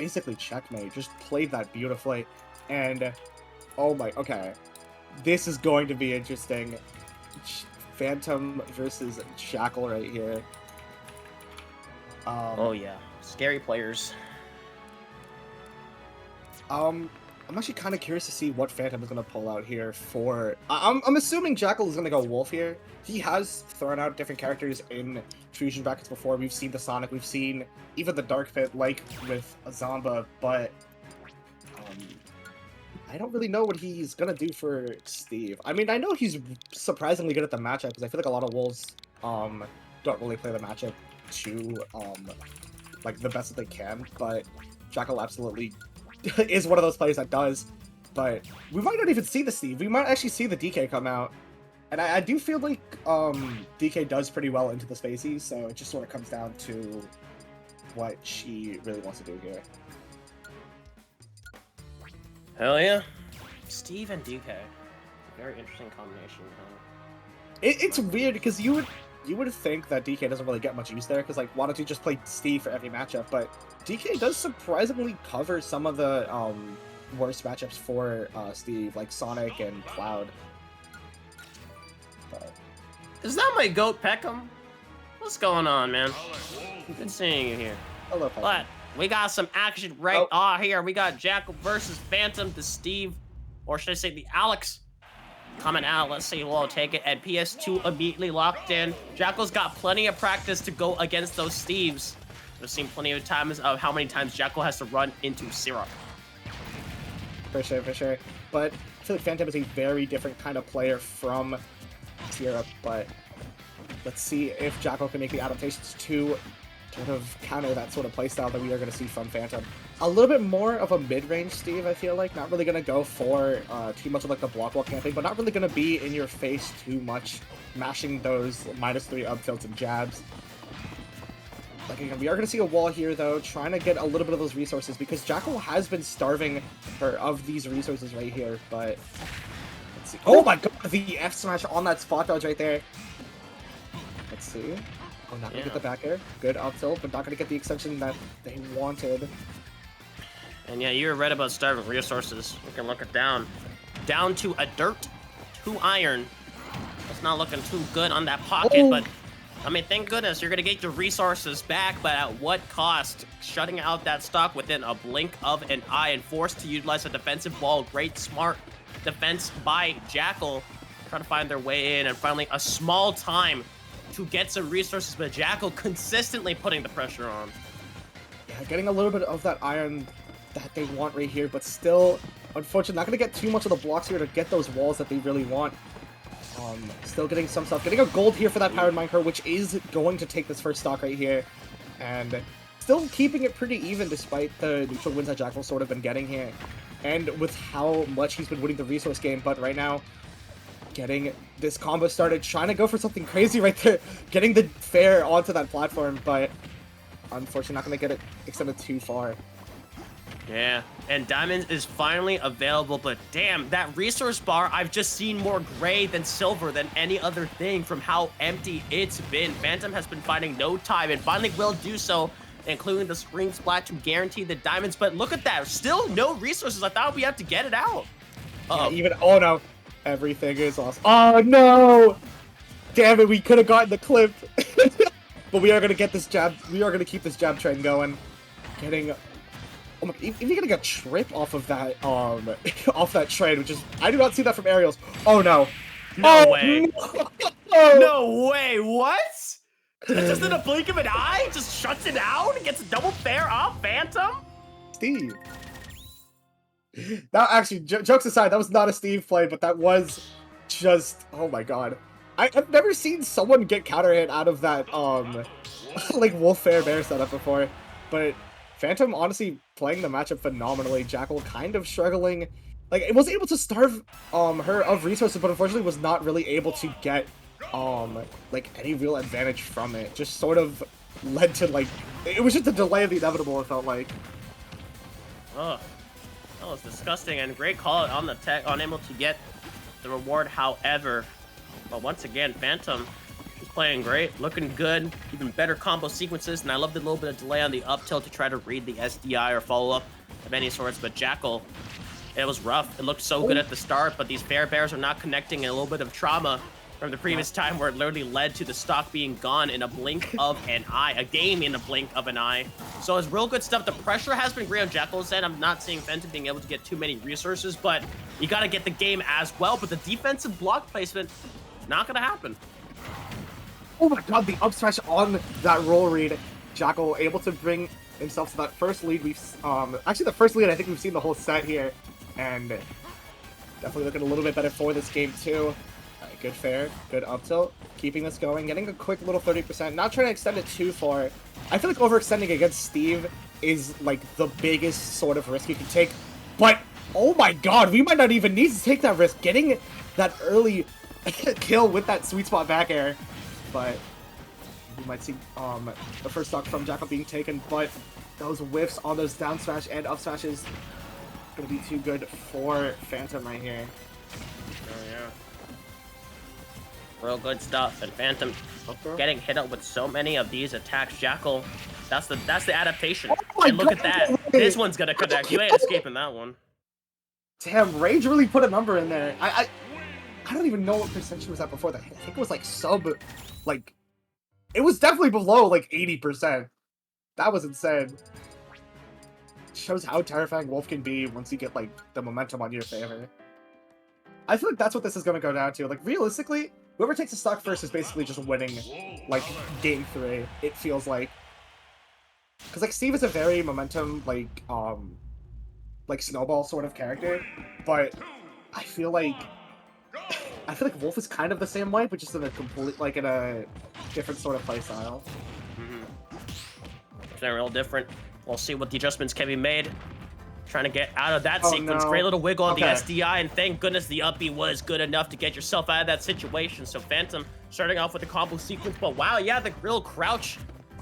basically checkmate. Just played that beautifully. And, oh my, okay. This is going to be interesting. Phantom versus Jakal right here. Oh yeah, scary players. I'm actually kind of curious to see what Phantom is going to pull out here for... I'm assuming Jakal is going to go Wolf here. He has thrown out different characters in Fusion brackets before. We've seen the Sonic, we've seen even the Dark Pit, like with Azamba, but I don't really know what he's going to do for Steve. I mean, I know he's surprisingly good at the matchup, because I feel like a lot of Wolves don't really play the matchup to like the best that they can, but Jakal absolutely is one of those players that does. But we might not even see the Steve. We might actually see the DK come out. And I do feel like DK does pretty well into the spacies, so it just sort of comes down to what she really wants to do here. Hell yeah. Steve and DK. Very interesting combination, huh? It's weird because you would think that DK doesn't really get much use there, because like, why don't you just play Steve for every matchup? But DK does surprisingly cover some of the worst matchups for Steve, like Sonic and Cloud. But... Is that my goat Peckham? What's going on, man? Good seeing you here. Hello, Peckham. But we got some action right here. We got Jakal versus Phantom, the Steve, or should I say the Alex, coming out. Let's see who will take it. And PS2 immediately locked in. Jakal's got plenty of practice to go against those Steves. We've seen plenty of times of how many times Jakal has to run into Syrup. For sure, for sure. But I feel like Phantom is a very different kind of player from Syrup, but let's see if Jakal can make the adaptations to sort of counter that sort of playstyle that we are going to see from Phantom. A little bit more of a mid-range Steve, I feel like. Not really going to go for too much of like the block wall camping, but not really going to be in your face too much, mashing those -3 up tilts and jabs. Like, again, we are going to see a wall here, though, trying to get a little bit of those resources, because Jakal has been starving her of these resources right here, but... Let's see. Oh my god, the F smash on that spot dodge right there. Let's see. Oh, not going to get the back air. Good up tilt, but not going to get the extension that they wanted. And yeah, you were right about starving resources. We can look it down. Down to a dirt, 2 iron. It's not looking too good on that pocket, but... I mean, thank goodness you're going to get your resources back, but at what cost? Shutting out that stock within a blink of an eye and forced to utilize a defensive wall. Great, smart defense by Jakal. Trying to find their way in, and finally a small time to get some resources, but Jakal consistently putting the pressure on. Yeah, getting a little bit of that iron that they want right here, but still, unfortunately, not going to get too much of the blocks here to get those walls that they really want. Still getting some stuff. Getting a gold here for that Powered Minecart, which is going to take this first stock right here. And still keeping it pretty even despite the neutral wins that Jakal's sort of been getting here. And with how much he's been winning the resource game. But right now, getting this combo started, trying to go for something crazy right there. Getting the fair onto that platform, but unfortunately not going to get it extended too far. Yeah, and Diamonds is finally available, but damn, that resource bar, I've just seen more gray than silver than any other thing from how empty it's been. Phantom has been finding no time and finally will do so, including the screen splat to guarantee the Diamonds, but look at that, still no resources. I thought we had to get it out. Yeah, even, oh no, everything is lost. Oh no! Damn it, we could have gotten the clip. But we are going to get this jab, we are going to keep this jab trend going. Getting... Oh my, if you're getting a trip off of that, off that trade, which is, I do not see that from aerials. Oh no. No way. No. No way, what? Just in a blink of an eye, just shuts it out and gets a double fair off Phantom? Steve. That actually, jokes aside, that was not a Steve play, but that was just, oh my god. I've never seen someone get counter hit out of that, like Wolf Fair Bear setup before, but Phantom honestly playing the matchup phenomenally. Jakal kind of struggling. Like, it was able to starve her of resources, but unfortunately was not really able to get like any real advantage from it. Just sort of led to, like, it was just a delay of the inevitable, it felt like. Ugh. That was disgusting, and great call on the tech, unable to get the reward, however. But once again, Phantom is playing great, looking good, even better combo sequences, and I love the little bit of delay on the up tilt to try to read the SDI or follow up of any sorts, but Jakal, it was rough. It looked so good at the start, but these fair bears are not connecting, and a little bit of trauma from the previous time where it literally led to the stock being gone in a blink of an eye, a game in a blink of an eye. So it's real good stuff. The pressure has been great on Jakal's end. I'm not seeing Fhantum being able to get too many resources, but you got to get the game as well. But the defensive block placement, not going to happen. Oh my god, the up smash on that roll read. Jakal able to bring himself to that first lead we've, actually the first lead I think we've seen the whole set here. And definitely looking a little bit better for this game too. Good fair, good up tilt, keeping this going, getting a quick little 30%, not trying to extend it too far. I feel like overextending against Steve is like the biggest sort of risk you can take, but oh my god, we might not even need to take that risk, getting that early kill with that sweet spot back air, but we might see the first stock from Jakal being taken, but those whiffs on those down smash and up smashes gonna be too good for Fhantum right here. Oh yeah. Real good stuff, and Fhantum getting hit up with so many of these attacks. Jakal, that's the adaptation. Oh and look at that. This one's gonna connect. You ain't escaping that one. Damn, Rage really put a number in there. I don't even know what percentage was at before that. I think it was like like, it was definitely below like 80%. That was insane. Shows how terrifying Wolf can be once you get like the momentum on your favor. I feel like that's what this is gonna go down to. Like realistically, whoever takes the stock first is basically just winning, like, game 3, it feels like. Because, like, Steve is a very momentum, like snowball sort of character, but I feel like Wolf is kind of the same way, but just in a in a different sort of play style. They're real different. We'll see what the adjustments can be made. Trying to get out of that sequence. No. Great little wiggle on the SDI, and thank goodness the up B was good enough to get yourself out of that situation. So Fhantum starting off with the combo sequence, but wow, yeah, the real crouch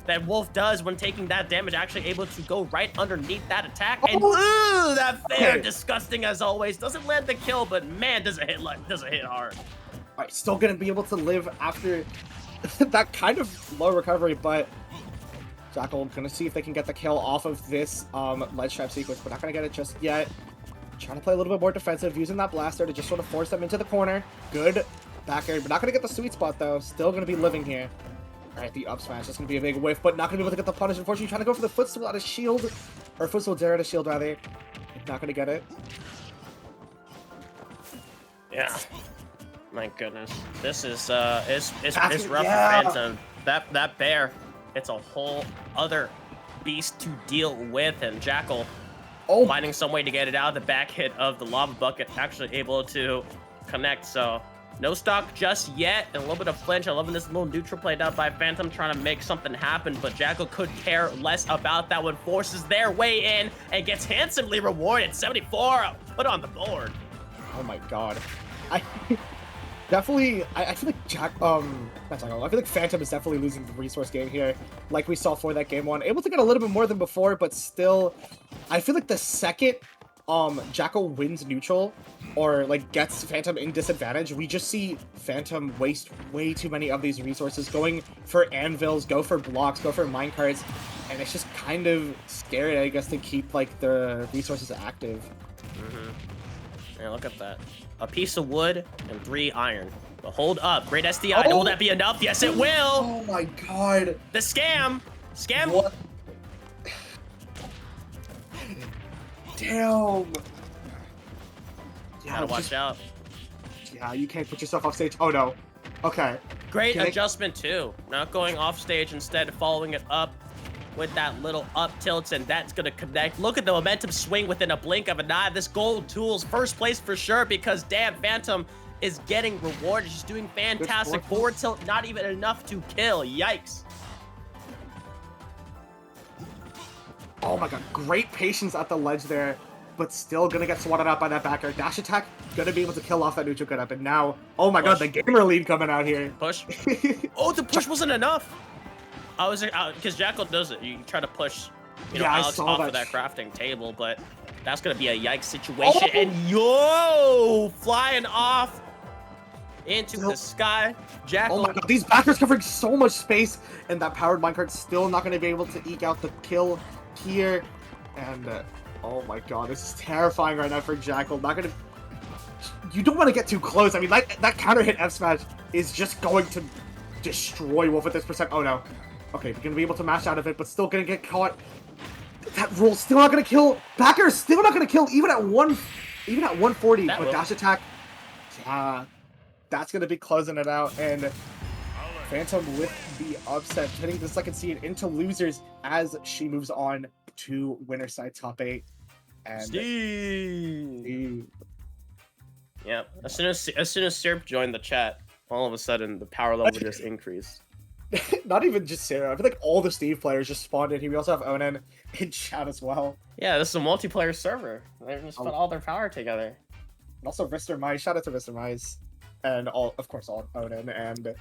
that Wolf does when taking that damage, actually able to go right underneath that attack. And ooh, that fair, disgusting as always. Doesn't land the kill, but man, does it hit hard. Alright, still gonna be able to live after that kind of low recovery, but Jakal gonna see if they can get the kill off of this ledge trap sequence, but not gonna get it just yet. Trying to play a little bit more defensive, using that blaster to just sort of force them into the corner. Good back air, but not gonna get the sweet spot though. Still gonna be living here. Alright, the up smash, that's gonna be a big whiff, but not gonna be able to get the punish. Unfortunately, trying to go for the footstool out of shield, or footstool dare out of shield rather. Not gonna get it. Yeah. My goodness. This is it's rough for Fhantum. That bear, it's a whole other beast to deal with, and Jakal finding some way to get it out of the back hit of the lava bucket, actually able to connect. So no stock just yet, and a little bit of flinch. I'm loving this little neutral played out by Fhantum, trying to make something happen, but Jakal could care less about that one. Forces their way in and gets handsomely rewarded. 74 put on the board. Oh my god. I feel like I feel like Fhantum is definitely losing the resource game here, like we saw for that game 1. Able to get a little bit more than before, but still, I feel like the second Jakal wins neutral, or like gets Fhantum in disadvantage, we just see Fhantum waste way too many of these resources, going for anvils, go for blocks, go for minecarts, and it's just kind of scary, I guess, to keep like the resources active. Yeah, look at that. A piece of wood and 3 iron. But hold up. Great SDI. Will that be enough? Yes, it will. Oh my god. The scam. Scam. What? Damn. Gotta watch out. Yeah, you can't put yourself off stage. Oh no. Okay. Great adjustment too. Not going off stage, instead following it up with that little up tilts, and that's gonna connect. Look at the momentum swing within a blink of an eye. This gold tool's first place for sure, because damn, Fhantum is getting rewarded. She's doing fantastic. Forward tilt, not even enough to kill. Yikes. Oh my god, great patience at the ledge there, but still gonna get swatted out by that back air. Dash attack, gonna be able to kill off that neutral get up, and now, oh my god, the gamer lead coming out here. Push. Oh, the push wasn't enough. I was, because Jakal does it. You try to push, you know, Alex off of that crafting table, but that's gonna be a yikes situation. And yo, flying off into Still- the sky. Oh Jakal. my god, these backers covering so much space, and that powered minecart still not going to be able to eke out the kill here. And oh my god, this is terrifying right now for Jakal. Not going to. You don't want to get too close. I mean, like that counter hit F smash is just going to destroy Wolf at this percent. Oh no. Okay, we're going to be able to mash out of it, but still going to get caught. That roll's still not going to kill. Backer still not going to kill, even at 140. That But will. dash attack. Yeah, that's going to be closing it out. And Phantom with the upset, hitting the second seed into losers as she moves on to winner side top 8. And Steve. Yeah. As soon as Syrup joined the chat, all of a sudden the power level just increased. not even just Sarah. I feel like all the Steve players just spawned in here. We also have Onan in chat as well. Yeah, this is a multiplayer server. They just put all their power together. And also Mr. Mice. Shout out to Mr. Mice. And all, of course, all Onan and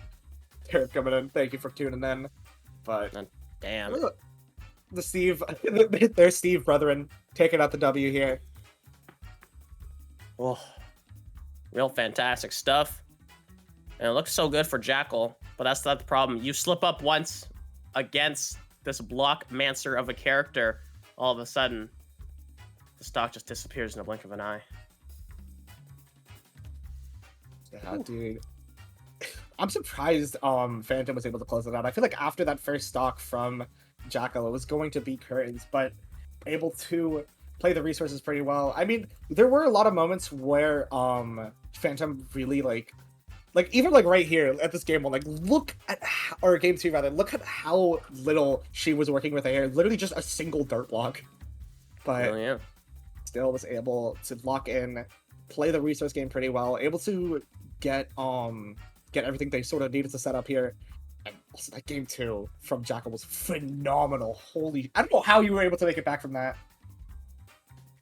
Sarah coming in. Thank you for tuning in. But Damn. the Steve, their Steve brethren taking out the W here. Oh, real fantastic stuff. And it looks so good for Jakal, but that's not the problem. You slip up once against this block mancer of a character, all of a sudden, the stock just disappears in a blink of an eye. Yeah, dude. I'm surprised Phantom was able to close it out. I feel like after that first stock from Jakal, it was going to be Curtains, but able to play the resources pretty well. I mean, there were a lot of moments where Phantom really like even like right here at this game one, like look at how, or game 2 rather, look at how little she was working with air, literally just a single dirt block. But Oh yeah. still was able to lock in, play the resource game pretty well, able to get everything they sort of needed to set up here. And also that game 2 from Jakal was phenomenal. Holy, I don't know how you were able to make it back from that.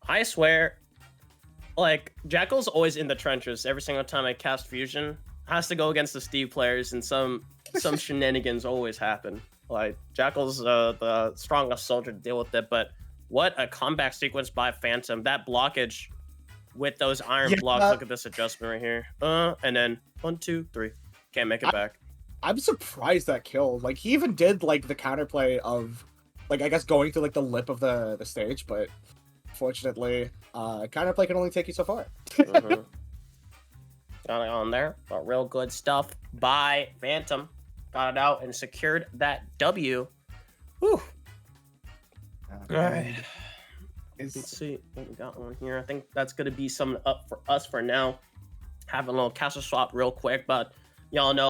I swear, like, Jakal's always in the trenches every single time I cast Fusion. Has to go against the Steve players, and some shenanigans always happen. Like, Jakal's the strongest soldier to deal with it, but what a comeback sequence by Phantom. That blockage with those iron blocks. Look at this adjustment right here. And then 1, 2, 3. Can't make it back. I'm surprised that killed. Like, he even did, like, the counterplay of, like, I guess going through, like, the lip of the stage, but fortunately, counterplay can only take you so far. Got it on there, but real good stuff by Phantom. Got it out and secured that W. Whew. Alright. Let's see what we got on here. I think that's gonna be something up for us for now. Have a little castle swap real quick, but y'all know